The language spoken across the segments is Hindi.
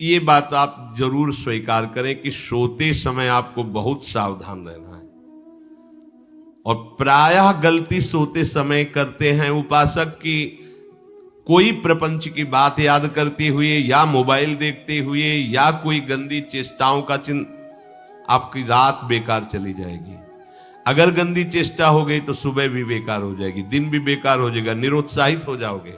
ये बात आप जरूर स्वीकार करें कि सोते समय आपको बहुत सावधान रहना है। और प्रायः गलती सोते समय करते हैं उपासक की, कोई प्रपंच की बात याद करते हुए या मोबाइल देखते हुए या कोई गंदी चेष्टाओं का चिन्ह, आपकी रात बेकार चली जाएगी। अगर गंदी चेष्टा हो गई तो सुबह भी बेकार हो जाएगी, दिन भी बेकार हो जाएगा, निरुत्साहित हो जाओगे।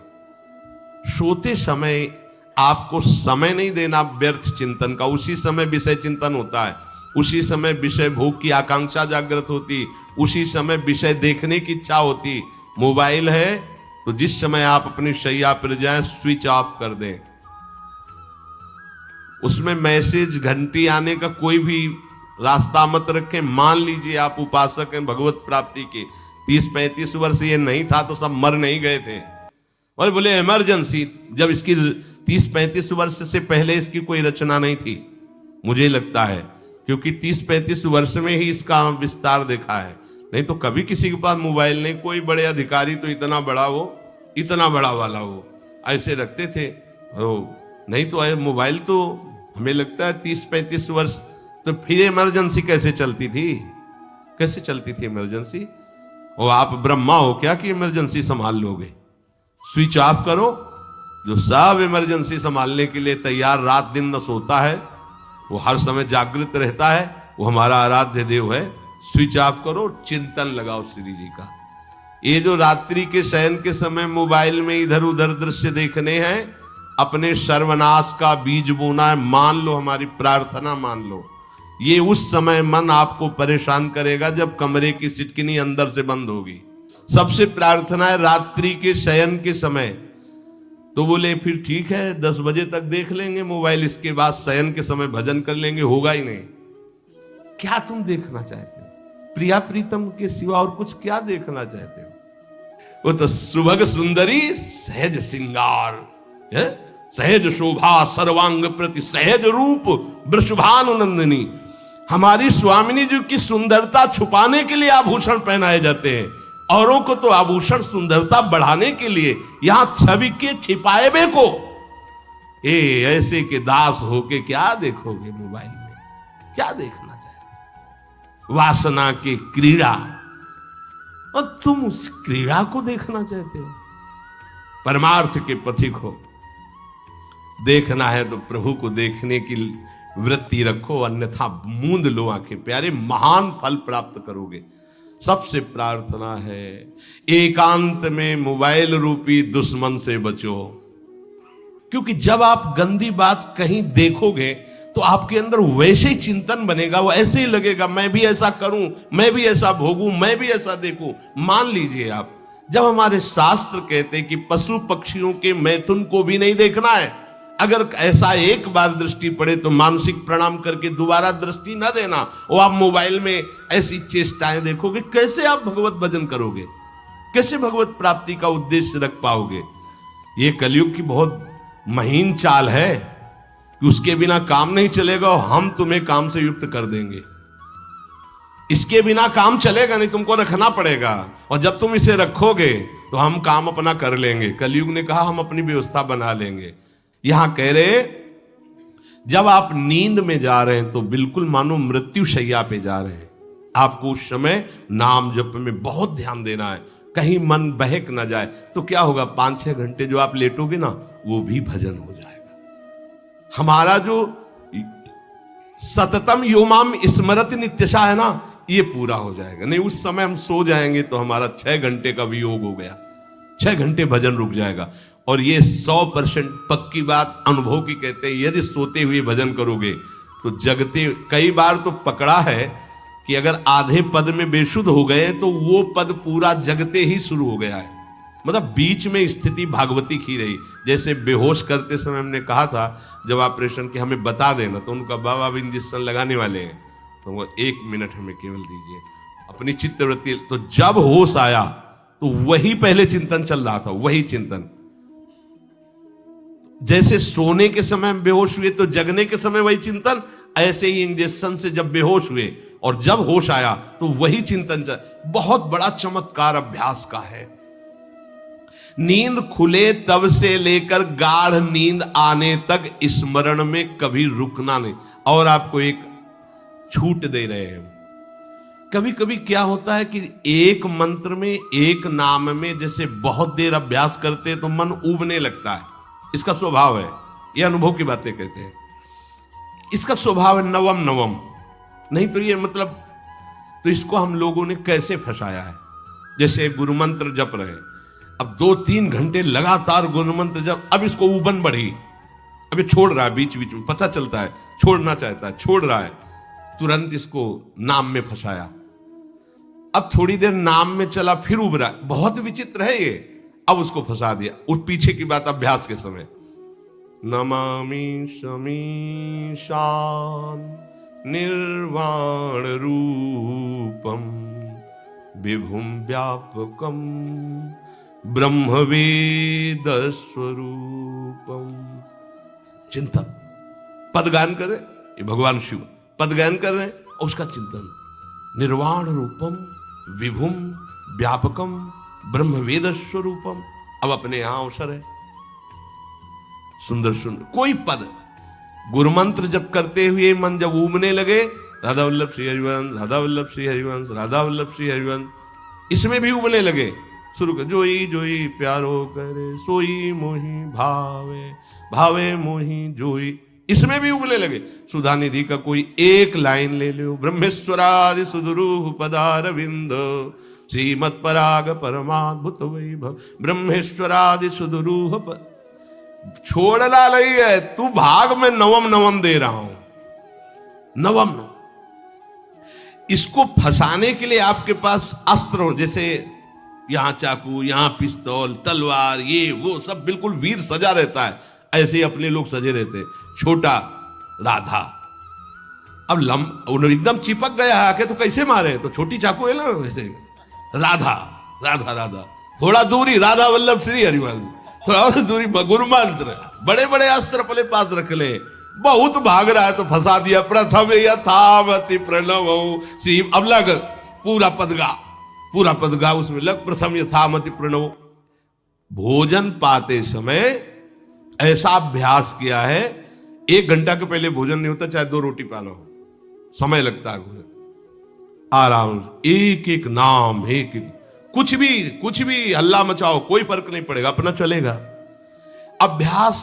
सोते समय आपको समय नहीं देना व्यर्थ चिंतन का। उसी समय विषय चिंतन होता है, उसी समय विषय भोग की आकांक्षा जागृत होती, उसी समय विषय देखने की इच्छा होती। मोबाइल है तो जिस समय आप अपनी शैया पर जाएं स्विच ऑफ कर दें। उसमें मैसेज घंटी आने का कोई भी रास्ता मत रखें। मान लीजिए आप उपासक हैं भगवत प्राप्ति के, 30-35 वर्ष ये नहीं था तो सब मर नहीं गए थे। और बोले इमरजेंसी, जब इसकी 30-35 वर्ष से पहले इसकी कोई रचना नहीं थी, मुझे लगता है, क्योंकि 30-35 वर्ष में ही इसका विस्तार देखा है। नहीं तो कभी किसी के पास मोबाइल नहीं। कोई बड़े अधिकारी तो इतना बड़ा वो, इतना बड़ा वाला वो ऐसे रखते थे। नहीं तो मोबाइल तो हमें लगता है 30-35 वर्ष। तो फिर इमरजेंसी कैसे चलती थी? कैसे चलती थी इमरजेंसी? और आप ब्रह्मा हो क्या कि इमरजेंसी संभाल लोगे? स्विच ऑफ करो। जो सब इमरजेंसी संभालने के लिए तैयार, रात दिन न सोता है, वो हर समय जागृत रहता है, वो हमारा आराध्य देव है। स्विच ऑफ करो, चिंतन लगाओ श्री जी का। ये जो रात्रि के शयन के समय मोबाइल में इधर उधर दृश्य देखने हैं, अपने सर्वनाश का बीज बोना है। मान लो, हमारी प्रार्थना मान लो, ये उस समय मन आपको परेशान करेगा जब कमरे की सिटकिनी अंदर से बंद होगी। सबसे प्रार्थना है रात्रि के शयन के समय। तो बोले फिर ठीक है 10 बजे तक देख लेंगे मोबाइल, इसके बाद शयन के समय भजन कर लेंगे। होगा ही नहीं। क्या तुम देखना चाहते हो? प्रिया प्रीतम के सिवा और कुछ क्या देखना चाहते हो? वो तो सुभग सुंदरी सहज सिंगार, सहज शोभा सर्वांग प्रति सहज रूप वृषभानुनंदिनी। हमारी स्वामिनी जी की सुंदरता छुपाने के लिए आभूषण पहनाए जाते हैं, औरों को तो आभूषण सुंदरता बढ़ाने के लिए। यहां छवि के छिपाए बे को ऐसे के दास होके क्या देखोगे मोबाइल में? क्या देखना चाहते? वासना के क्रीड़ा, और तुम उस क्रीड़ा को देखना चाहते हो? परमार्थ के पथिक हो। देखना है तो प्रभु को देखने की वृत्ति रखो, अन्यथा मूंद लो आंखें। प्यारे, महान फल प्राप्त करोगे। सबसे प्रार्थना है एकांत में मोबाइल रूपी दुश्मन से बचो। क्योंकि जब आप गंदी बात कहीं देखोगे तो आपके अंदर वैसे ही चिंतन बनेगा, वो ऐसे ही लगेगा मैं भी ऐसा करूं, मैं भी ऐसा भोगूं, मैं भी ऐसा देखूं। मान लीजिए आप, जब हमारे शास्त्र कहते हैं कि पशु पक्षियों के मैथुन को भी नहीं देखना है, अगर ऐसा एक बार दृष्टि पड़े तो मानसिक प्रणाम करके दोबारा दृष्टि न देना। वो आप मोबाइल में ऐसी चेष्टाएं देखोगे, कैसे आप भगवत भजन करोगे? कैसे भगवत प्राप्ति का उद्देश्य रख पाओगे? ये कलयुग की बहुत महीन चाल है कि उसके बिना काम नहीं चलेगा और हम तुम्हें काम से युक्त कर देंगे। इसके बिना काम चलेगा नहीं, तुमको रखना पड़ेगा। और जब तुम इसे रखोगे तो हम काम अपना कर लेंगे। कलयुग ने कहा हम अपनी व्यवस्था बना लेंगे। यहां कह रहे, जब आप नींद में जा रहे हैं तो बिल्कुल मानो मृत्यु शैया पे जा रहे हैं। आपको उस समय नाम जप में बहुत ध्यान देना है, कहीं मन बहक ना जाए। तो क्या होगा, 5-6 घंटे जो आप लेटोगे ना, वो भी भजन हो जाएगा। हमारा जो सततम योमाम स्मरति नित्यशा है ना, ये पूरा हो जाएगा। नहीं, उस समय हम सो जाएंगे तो हमारा 6 घंटे का भी योग हो गया, 6 घंटे भजन रुक जाएगा। और ये 100% पक्की बात अनुभव की कहते हैं, यदि सोते हुए भजन करोगे तो जगते। कई बार तो पकड़ा है कि अगर आधे पद में बेशुद्ध हो गए तो वो पद पूरा जगते ही शुरू हो गया है। मतलब बीच में स्थिति भागवती की रही। जैसे बेहोश करते समय हमने कहा था, जब ऑपरेशन के हमें बता देना, तो उनका बाबा अब इंजेक्शन लगाने वाले हैं, तो वो 1 मिनट हमें केवल दीजिए, अपनी चित्तवृत्ति। तो जब होश आया तो वही पहले चिंतन चल रहा था, वही चिंतन। जैसे सोने के समय बेहोश हुए तो जगने के समय वही चिंतन, ऐसे ही इंजेक्शन से जब बेहोश हुए और जब होश आया तो वही चिंतन चल। बहुत बड़ा चमत्कार अभ्यास का है। नींद खुले तब से लेकर गाढ़ नींद आने तक स्मरण में कभी रुकना नहीं। और आपको एक छूट दे रहे हैं। कभी कभी क्या होता है कि एक मंत्र में, एक नाम में जैसे बहुत देर अभ्यास करते हैं तो मन उबने लगता है। इसका स्वभाव है, ये अनुभव की बातें कहते हैं। इसका स्वभाव है नवम नवम, नहीं तो ये मतलब, तो इसको हम लोगों ने कैसे फंसाया है। जैसे गुरु मंत्र जप रहे, अब 2-3 घंटे लगातार गुरु मंत्र जप, अब इसको उबन बढ़ी, अब ये छोड़ रहा है, बीच बीच में पता चलता है छोड़ना चाहता है, छोड़ रहा है, तुरंत इसको नाम में फंसाया। अब थोड़ी देर नाम में चला, फिर उब रहा है, बहुत विचित्र है ये, अब उसको फंसा दिया। उस पीछे की बात अभ्यास के समय, नमामि शमीशान निर्वाण रूपम विभुम व्यापकम ब्रह्मवेद स्वरूपम। चिंतन, पदगान करे, ये भगवान शिव पदगान कर रहे हैं और उसका चिंतन, निर्वाण रूपम विभुम व्यापकम ब्रह्मवेद स्वरूपम। अब अपने यहां अवसर है, सुंदर सुंदर कोई पद गुरु मंत्र जब करते हुए मन जब उमने लगे, राधा वल्लभ श्री हरिवंश, राधा वल्लभ श्री हरिवंश, राधा वल्लभ श्री हरिवंश, इसमें भी उमने लगे, शुरू कर, जोई जोई प्यारो करे सोई मोही भावे, भावे मोही जोई, इसमें भी उबले लगे। सुधा निधि का कोई एक लाइन ले लो, ब्रह्मेश्वरादि सुदुरूह पदारविंद श्रीमत् पराग परमाद्भुत वैभव, ब्रह्मेश्वरादि सुदुरूह छोड़ना नहीं है, तू भाग में नवम नवम दे रहा हूं, नवम नवम। इसको फंसाने के लिए आपके पास अस्त्र हो, जैसे यहां चाकू, यहां पिस्तौल, तलवार, ये वो सब बिल्कुल वीर सजा रहता है, ऐसे ही अपने लोग सजे रहते। छोटा राधा, अब एकदम चिपक गया है आके तो कैसे मारे, तो छोटी चाकू है ना वैसे, राधा राधा राधा, थोड़ा दूरी राधा वल्लभ श्री हरिवंश, थोड़ा और दूरी गुरु मंत्र, बड़े बड़े अस्त्र अपने पास रख ले, बहुत भाग रहा है तो फंसा दिया। प्रथम यथावति प्रणव श्री, अब लग पूरा पदगा, पूरा पदगा उसमें लग, प्रथम यथामति प्रणव। भोजन पाते समय ऐसा अभ्यास किया है, 1 घंटा के पहले भोजन नहीं होता, चाहे 2 रोटी पालो, समय लगता है भोजन, आराम, एक एक नाम, एक एक, कुछ भी हल्ला मचाओ, कोई फर्क नहीं पड़ेगा, अपना चलेगा। अभ्यास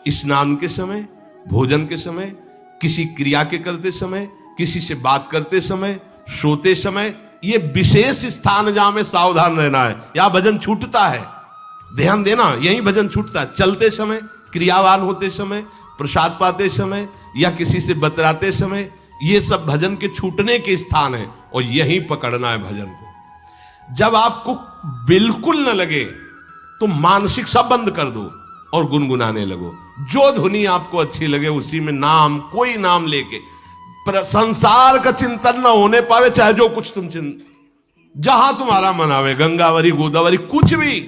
स्नान के समय, भोजन के समय, किसी क्रिया के करते समय, किसी से बात करते समय, सोते समय, ये विशेष स्थान जहां में सावधान रहना है। यहां भजन छूटता है, ध्यान देना, यही भजन छूटता है। चलते समय, क्रियावान होते समय, प्रसाद पाते समय या किसी से बतराते समय, ये सब भजन के छूटने के स्थान है और यही पकड़ना है भजन को। जब आपको बिल्कुल न लगे तो मानसिक सब बंद कर दो और गुनगुनाने लगो, जो धुनी आपको अच्छी लगे उसी में नाम, कोई नाम लेके, संसार का चिंतन न होने पावे, चाहे जो कुछ तुम जहां तुम्हारा मन आवे, गंगावरी गोदावरी, कुछ भी,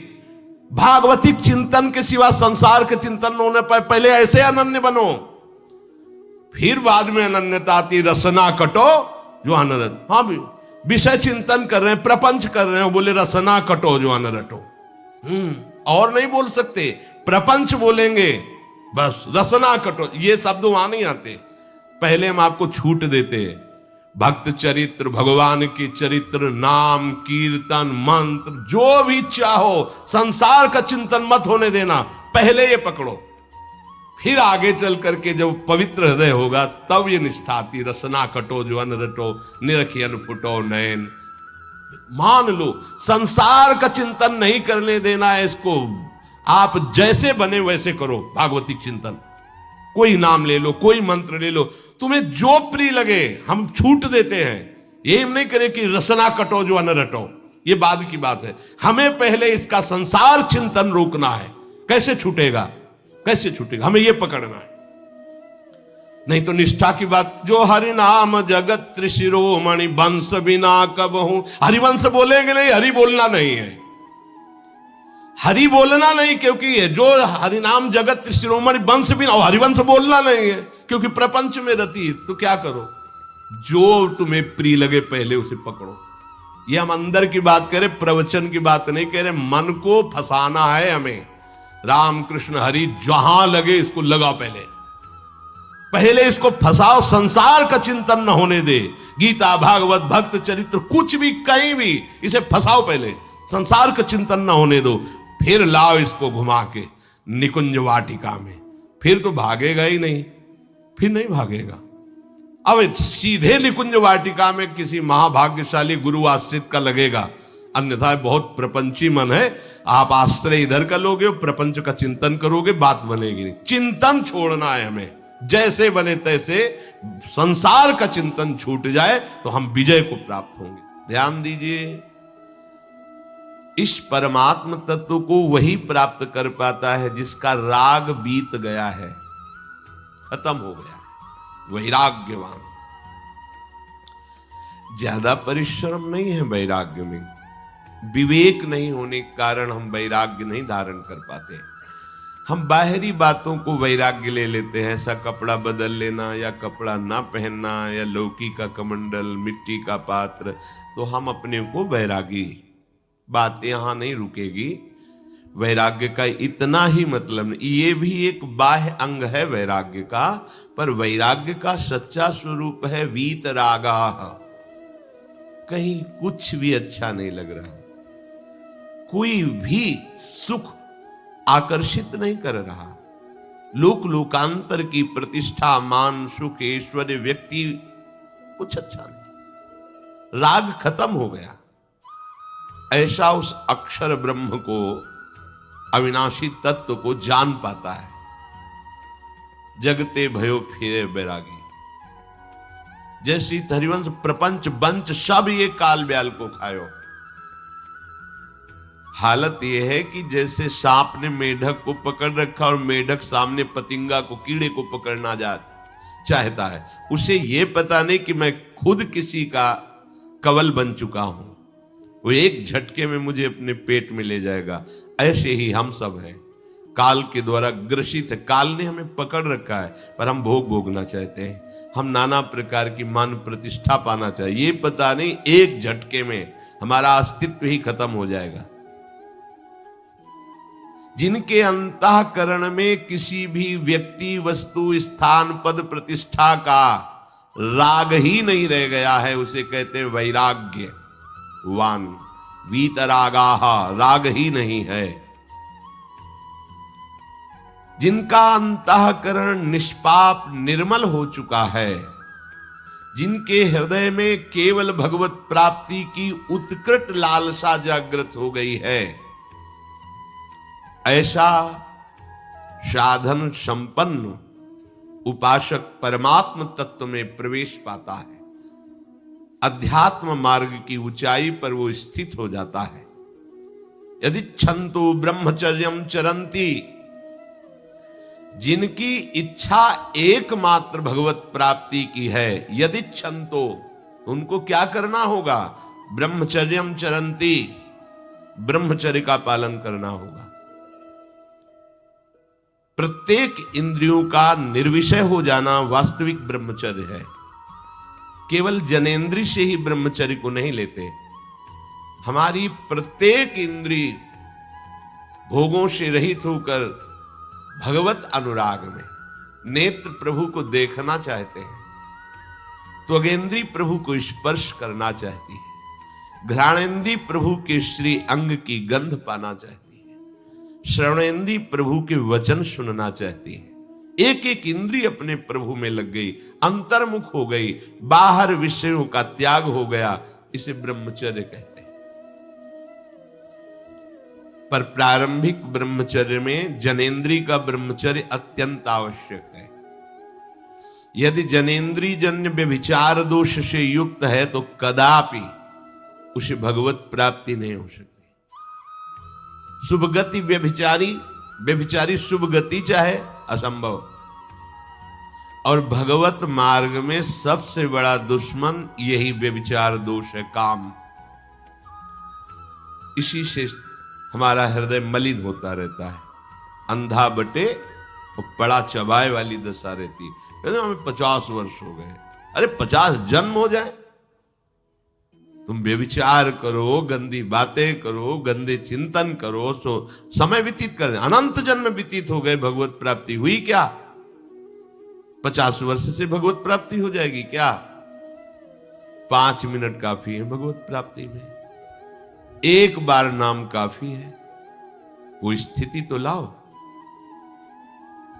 भागवतिक चिंतन के सिवा संसार के चिंतन न होने पाए। पहले ऐसे अनन्य बनो, फिर बाद में अनन्यता आती, रसना कटो जो अनरट। हाँ भी विषय चिंतन कर रहे हैं, प्रपंच कर रहे हैं, बोले रसना कटो जो अनरटो, और नहीं बोल सकते, प्रपंच बोलेंगे बस, रसना कटो, ये शब्द वहां नहीं आते। पहले हम आपको छूट देते हैं, भक्त चरित्र, भगवान के चरित्र, नाम, कीर्तन, मंत्र, जो भी चाहो, संसार का चिंतन मत होने देना, पहले ये पकड़ो, फिर आगे चल करके जब पवित्र हृदय होगा तब ये निष्ठा आती, रसना कटो जो अन रटो, निरखी अन फुटो नयन। मान लो संसार का चिंतन नहीं करने देना है इसको, आप जैसे बने वैसे करो भागवतिक चिंतन, कोई नाम ले लो, कोई मंत्र ले लो, तुम्हें जो प्रिय लगे, हम छूट देते हैं। ये नहीं करें कि रसना कटो जो अन रटो, ये बाद की बात है, हमें पहले इसका संसार चिंतन रोकना है। कैसे छूटेगा, कैसे छूटेगा, हमें यह पकड़ना है, नहीं तो निष्ठा की बात। जो हरि नाम जगत त्रिशिरोमणि वंश बिना कबहू, हरिवंश बोलेंगे नहीं, हरि बोलना नहीं है, हरि बोलना नहीं, क्योंकि जो हरिनाम जगत त्रिशिरोमणि वंश बिना, हरिवंश बोलना नहीं है क्योंकि प्रपंच में रति। तो क्या करो, जो तुम्हें प्रिय लगे पहले उसे पकड़ो, ये हम अंदर की बात करें, प्रवचन की बात नहीं कह रहे। मन को फंसाना है हमें। राम कृष्ण हरि जहां लगे इसको लगा, पहले इसको फंसाओ, संसार का चिंतन न होने दे। गीता भागवत भक्त चरित्र कुछ भी कहीं भी इसे फंसाओ, पहले संसार का चिंतन न होने दो, फिर लाओ इसको घुमा के निकुंज वाटिका में। फिर तो भागेगा ही नहीं, फिर नहीं भागेगा। अब सीधे निकुंज वाटिका में किसी महाभाग्यशाली गुरु आश्रित का लगेगा, अन्यथा बहुत प्रपंची मन है। आप आश्रय इधर का लोगे, प्रपंच का चिंतन करोगे, बात बनेगी नहीं। चिंतन छोड़ना है हमें, जैसे बने तैसे संसार का चिंतन छूट जाए तो हम विजय को प्राप्त होंगे। ध्यान दीजिए, इस परमात्म तत्व को वही प्राप्त कर पाता है जिसका राग बीत गया है, खत्म हो गया है, वैराग्यवान। ज्यादा परिश्रम नहीं है वैराग्य में, विवेक नहीं होने के कारण हम वैराग्य नहीं धारण कर पाते। हम बाहरी बातों को वैराग्य ले लेते हैं, ऐसा कपड़ा बदल लेना या कपड़ा ना पहनना या लौकी का कमंडल, मिट्टी का पात्र, तो हम अपने को वैरागी। बात यहां नहीं रुकेगी। वैराग्य का इतना ही मतलब नहीं, ये भी एक बाह्य अंग है वैराग्य का, पर वैराग्य का सच्चा स्वरूप है वीतरागा। कहीं कुछ भी अच्छा नहीं लग रहा, कोई भी सुख आकर्षित नहीं कर रहा, लोक लोकांतर की प्रतिष्ठा, मान, सुख, ऐश्वर्य, व्यक्ति, कुछ अच्छा नहीं, राग खत्म हो गया। ऐसा उस अक्षर ब्रह्म को, अविनाशी तत्व को जान पाता है। जगते भयो फिरे बैरागी। जैसी हरिवंश प्रपंच बंच सब ये काल ब्याल को खायो। हालत यह है कि जैसे सांप ने मेढक को पकड़ रखा और मेढक सामने पतिंगा को, कीड़े को पकड़ना चाहता है, उसे यह पता नहीं कि मैं खुद किसी का कवल बन चुका हूं, वो एक झटके में मुझे अपने पेट में ले जाएगा। ऐसे ही हम सब हैं, काल के द्वारा ग्रसित है। काल ने हमें पकड़ रखा है, पर हम भोगना चाहते हैं। हम नाना प्रकार की मान प्रतिष्ठा पाना चाहिए, ये पता नहीं एक झटके में हमारा अस्तित्व ही खत्म हो जाएगा। जिनके अंतःकरण में किसी भी व्यक्ति, वस्तु, स्थान, पद, प्रतिष्ठा का राग ही नहीं रह गया है, उसे कहते हैं वैराग्यवान। वीतरागाः, राग ही नहीं है। जिनका अंतःकरण निष्पाप निर्मल हो चुका है, जिनके हृदय में केवल भगवत प्राप्ति की उत्कट लालसा जागृत हो गई है, ऐसा साधन संपन्न उपासक परमात्म तत्व में प्रवेश पाता है। अध्यात्म मार्ग की ऊंचाई पर वो स्थित हो जाता है। यदि छंतु ब्रह्मचर्यम चरंती, जिनकी इच्छा एकमात्र भगवत प्राप्ति की है, यदि छंतो, उनको क्या करना होगा? ब्रह्मचर्यम चरंती, ब्रह्मचर्य का पालन करना होगा। प्रत्येक इंद्रियों का निर्विषय हो जाना वास्तविक ब्रह्मचर्य है। केवल जनेंद्री से ही ब्रह्मचर्य को नहीं लेते। हमारी प्रत्येक इंद्री भोगों से रहित होकर भगवत अनुराग में, नेत्र प्रभु को देखना चाहते हैं, त्वगेंद्री प्रभु को स्पर्श करना चाहती है, घ्राणेंद्री प्रभु के श्री अंग की गंध पाना चाहती है, श्रवणेंद्री प्रभु के वचन सुनना चाहती है। एक एक इंद्री अपने प्रभु में लग गई, अंतर्मुख हो गई, बाहर विषयों का त्याग हो गया। इसे ब्रह्मचर्य कहते हैं। पर प्रारंभिक ब्रह्मचर्य में जनेंद्री का ब्रह्मचर्य अत्यंत आवश्यक है। यदि जनेंद्री जन्य व्यभिचार दोष से युक्त है तो कदापि उसे भगवत प्राप्ति नहीं हो सकती। शुभ गति व्यभिचारी शुभ गति चाहे, असंभव। और भगवत मार्ग में सबसे बड़ा दुश्मन यही व्यभिचार दोष है, काम। इसी से हमारा हृदय मलिन होता रहता है, अंधा बटे और बड़ा चबाए वाली दशा रहती है। कहते हमें 50 वर्ष हो गए। अरे 50 जन्म हो जाए तुम व्यभिचार करो, गंदी बातें करो, गंदे चिंतन करो, सो समय व्यतीत कर, अनंत जन्म व्यतीत हो गए, भगवत प्राप्ति हुई क्या? 50 वर्ष से भगवत प्राप्ति हो जाएगी क्या? 5 मिनट काफी है भगवत प्राप्ति में, एक बार नाम काफी है। वो स्थिति तो लाओ।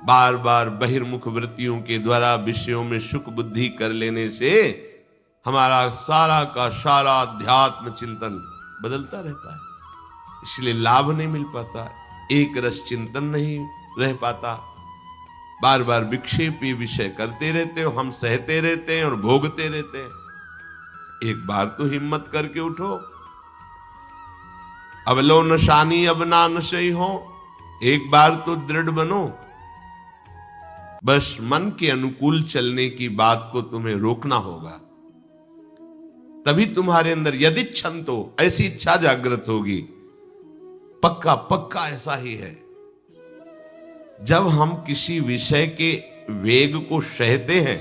बार बार बहिर्मुख वृत्तियों के द्वारा विषयों में सुख बुद्धि कर लेने से हमारा सारा का सारा अध्यात्म चिंतन बदलता रहता है, इसलिए लाभ नहीं मिल पाता, एक रस चिंतन नहीं रह पाता। बार बार विक्षेपी विषय करते रहते हो, हम सहते रहते हैं और भोगते रहते हैं। एक बार तो हिम्मत करके उठो, अवलो नशानी अब ना नशई हो, एक बार तो दृढ़ बनो। बस मन के अनुकूल चलने की बात को तुम्हें रोकना होगा, तभी तुम्हारे अंदर यदि इच्छन तो ऐसी इच्छा जागृत होगी। पक्का पक्का ऐसा ही है। जब हम किसी विषय के वेग को सहते हैं,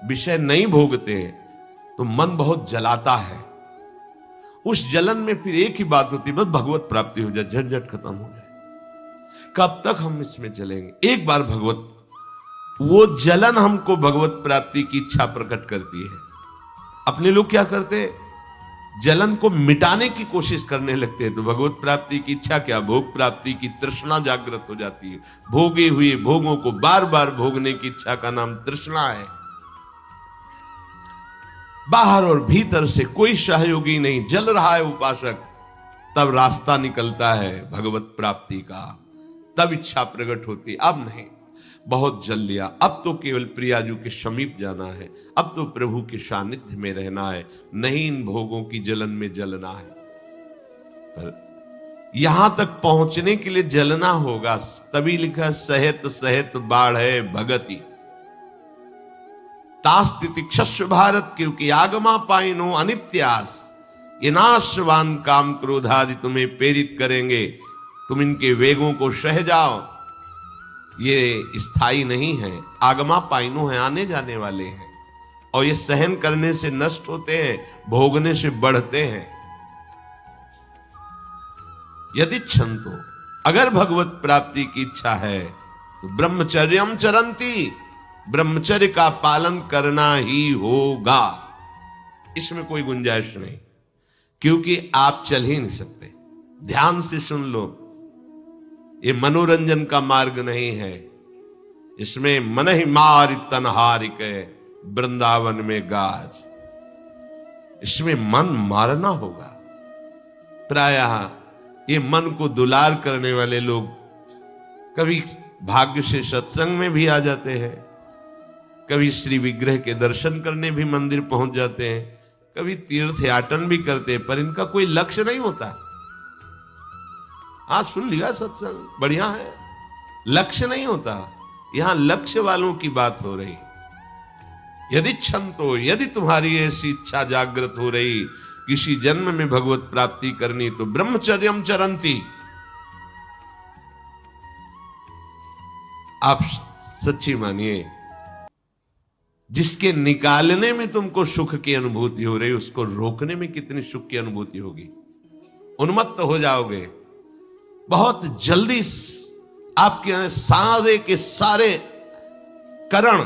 विषय नहीं भोगते हैं, तो मन बहुत जलाता है। उस जलन में फिर एक ही बात होती है, बस भगवत प्राप्ति हो जाए, झंझट खत्म हो जाए। कब तक हम इसमें चलेंगे? एक बार भगवत, वो जलन हमको भगवत प्राप्ति की इच्छा प्रकट करती है। अपने लोग क्या करते हैं? जलन को मिटाने की कोशिश करने लगते हैं, तो भगवत प्राप्ति की इच्छा क्या, भोग प्राप्ति की तृष्णा जागृत हो जाती है। भोगे हुए भोगों को बार बार भोगने की इच्छा का नाम तृष्णा है। बाहर और भीतर से कोई सहयोगी नहीं, जल रहा है उपासक, तब रास्ता निकलता है भगवत प्राप्ति का, तब इच्छा प्रकट होती। अब नहीं, बहुत जल लिया, अब तो केवल प्रियाजू के समीप जाना है, अब तो प्रभु के सानिध्य में रहना है, नहीं इन भोगों की जलन में जलना है। पर यहां तक पहुंचने के लिए जलना होगा, तभी लिखा सहित सहित बाढ़ है भगति तास्तिति क्षस्व भारत, क्योंकि आगमा पाइनो अनित्यास, ये नाशवान काम क्रोध आदि तुम्हें प्रेरित करेंगे, तुम इनके वेगों को सह जाओ। ये स्थायी नहीं है, आगमा पाइनो है, आने जाने वाले हैं, और ये सहन करने से नष्ट होते हैं, भोगने से बढ़ते हैं। यदि छंतो, अगर भगवत प्राप्ति की इच्छा है तो ब्रह्मचर्यम चरंती, ब्रह्मचर्य का पालन करना ही होगा, इसमें कोई गुंजाइश नहीं, क्योंकि आप चल ही नहीं सकते। ध्यान से सुन लो, ये मनोरंजन का मार्ग नहीं है, इसमें मन ही मार तनहारिक वृंदावन में गाज, इसमें मन मारना होगा। प्रायः ये मन को दुलार करने वाले लोग कभी भाग्य से सत्संग में भी आ जाते हैं, कभी श्री विग्रह के दर्शन करने भी मंदिर पहुंच जाते हैं, कभी तीर्थ याटन भी करते हैं, पर इनका कोई लक्ष्य नहीं होता। आज सुन लिया सत्संग, बढ़िया है, लक्ष्य नहीं होता। यहां लक्ष्य वालों की बात हो रही। यदि छंतो, यदि तुम्हारी ऐसी इच्छा जागृत हो रही किसी जन्म में भगवत प्राप्ति करनी, तो ब्रह्मचर्यम चरंती, आप सच्ची मानिए, जिसके निकालने में तुमको सुख की अनुभूति हो रही, उसको रोकने में कितनी सुख की अनुभूति होगी। उन्मत्त हो जाओगे, बहुत जल्दी आपके सारे के सारे करण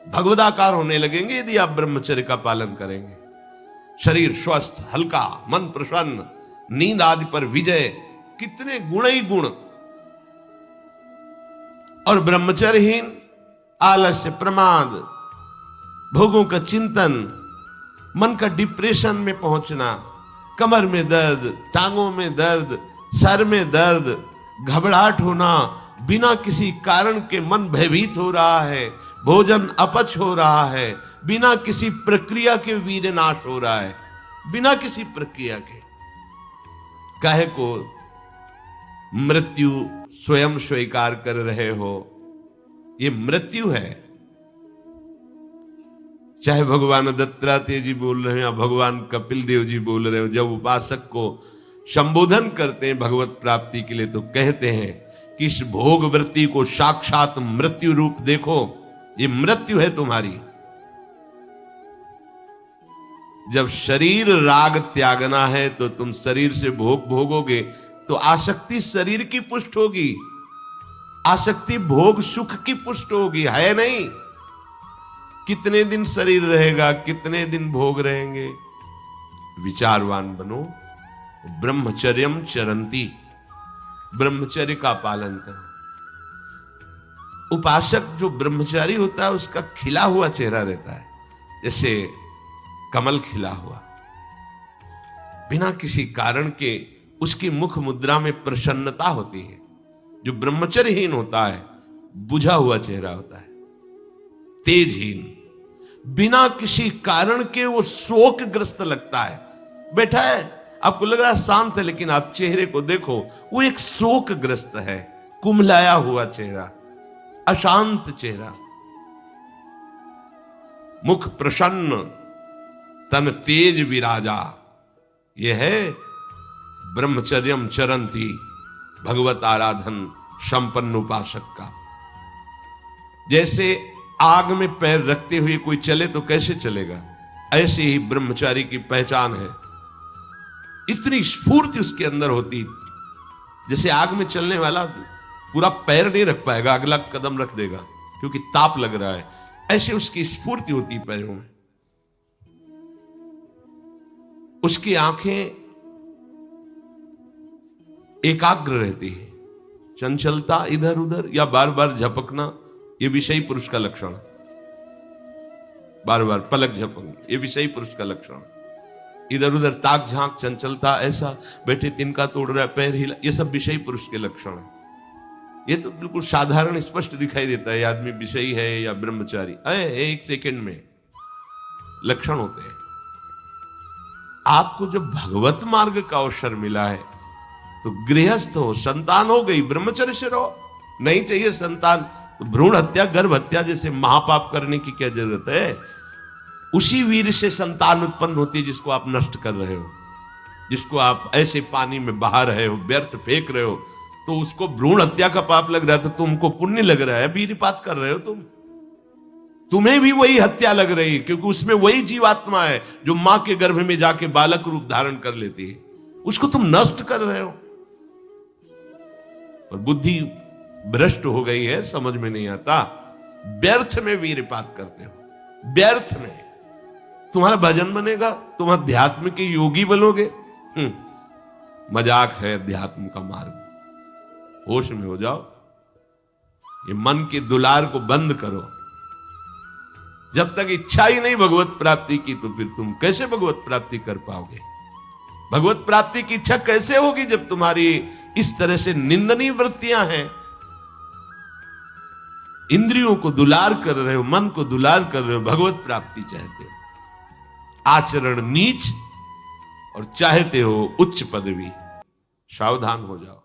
भगवदाकार होने लगेंगे यदि आप ब्रह्मचर्य का पालन करेंगे। शरीर स्वस्थ, हल्का, मन प्रसन्न, नींद आदि पर विजय, कितने गुण ही गुण। और ब्रह्मचर्यहीन आलस्य, प्रमाद, भोगों का चिंतन, मन का डिप्रेशन में पहुंचना, कमर में दर्द, टांगों में दर्द, सर में दर्द, घबराहट होना, बिना किसी कारण के मन भयभीत हो रहा है, भोजन अपच हो रहा है, बिना किसी प्रक्रिया के वीरनाश हो रहा है, बिना किसी प्रक्रिया के। काहे को मृत्यु स्वयं स्वीकार कर रहे हो, ये मृत्यु है। चाहे भगवान दत्तात्रेय जी बोल रहे हैं या भगवान कपिल देव जी बोल रहे हो, जब उपासक को संबोधन करते हैं भगवत प्राप्ति के लिए, तो कहते हैं कि इस भोग वृत्ति को साक्षात मृत्यु रूप देखो, ये मृत्यु है तुम्हारी। जब शरीर राग त्यागना है तो तुम शरीर से भोग भोगोगे तो आसक्ति शरीर की पुष्ट होगी, आसक्ति भोग सुख की पुष्ट होगी, है नहीं। कितने दिन शरीर रहेगा, कितने दिन भोग रहेंगे। विचारवान बनो, ब्रह्मचर्यम चरंती, ब्रह्मचर्य का पालन करो। उपासक जो ब्रह्मचारी होता है उसका खिला हुआ चेहरा रहता है, जैसे कमल खिला हुआ, बिना किसी कारण के उसकी मुख मुद्रा में प्रसन्नता होती है। जो ब्रह्मचर्यहीन होता है बुझा हुआ चेहरा होता है, तेजहीन, बिना किसी कारण के वो शोकग्रस्त लगता है। बैठा है, आपको लग रहा है शांत है, लेकिन आप चेहरे को देखो, वो एक शोकग्रस्त है, कुम्हलाया हुआ चेहरा, अशांत चेहरा। मुख प्रसन्न, तन तेज विराजा, यह है ब्रह्मचर्यम चरंती, भगवत आराधन संपन्न उपासक का। जैसे आग में पैर रखते हुए कोई चले तो कैसे चलेगा, ऐसे ही ब्रह्मचारी की पहचान है। इतनी स्फूर्ति उसके अंदर होती, जैसे आग में चलने वाला पूरा पैर नहीं रख पाएगा, अगला कदम रख देगा क्योंकि ताप लग रहा है, ऐसे उसकी स्फूर्ति होती पैरों में। उसकी आंखें एकाग्र रहती है, चंचलता इधर उधर या बार बार झपकना यह विषयी पुरुष का लक्षण, बार बार पलक झपकना यह विषयी पुरुष का लक्षण, इधर उधर ताक झांक चंचलता, ऐसा बैठे तिनका तोड़ रहा है, पैर हिला, ये सब विषयी पुरुष के लक्षण है। ये तो बिल्कुल साधारण स्पष्ट दिखाई देता है आदमी विषयी है या ब्रह्मचारी, एक सेकंड में लक्षण होते हैं। आपको जब भगवत मार्ग का अवसर मिला है तो गृहस्थ हो, संतान हो गई, ब्रह्मचर्य से रहो। नहीं चाहिए संतान तो भ्रूण हत्या, गर्भ हत्या जैसे महापाप करने की क्या जरूरत है। उसी वीर से संतान उत्पन्न होती है जिसको आप नष्ट कर रहे हो, जिसको आप ऐसे पानी में बहा रहे हो, व्यर्थ फेंक रहे हो, तो उसको भ्रूण हत्या का पाप लग रहा है, तो तुमको पुण्य लग रहा है, वीरपात कर रहे हो तुम्हें भी वही हत्या लग रही है, क्योंकि उसमें वही जीवात्मा है जो मां के गर्भ में जाके बालक रूप धारण कर लेती है, उसको तुम नष्ट कर रहे हो। और बुद्धि भ्रष्ट हो गई है, समझ में नहीं आता, व्यर्थ में वीरपात करते हो, व्यर्थ में। तुम्हारा भजन बनेगा, तुम अध्यात्म के योगी बनोगे, मजाक है अध्यात्म का मार्ग। होश में हो जाओ, ये मन के दुलार को बंद करो। जब तक इच्छा ही नहीं भगवत प्राप्ति की तो फिर तुम कैसे भगवत प्राप्ति कर पाओगे। भगवत प्राप्ति की इच्छा कैसे होगी जब तुम्हारी इस तरह से निंदनीय वृत्तियां हैं। इंद्रियों को दुलार कर रहे हो, मन को दुलार कर रहे हो, भगवत प्राप्ति चाहते हो, आचरण नीच और चाहते हो उच्च पदवी। सावधान हो जाओ।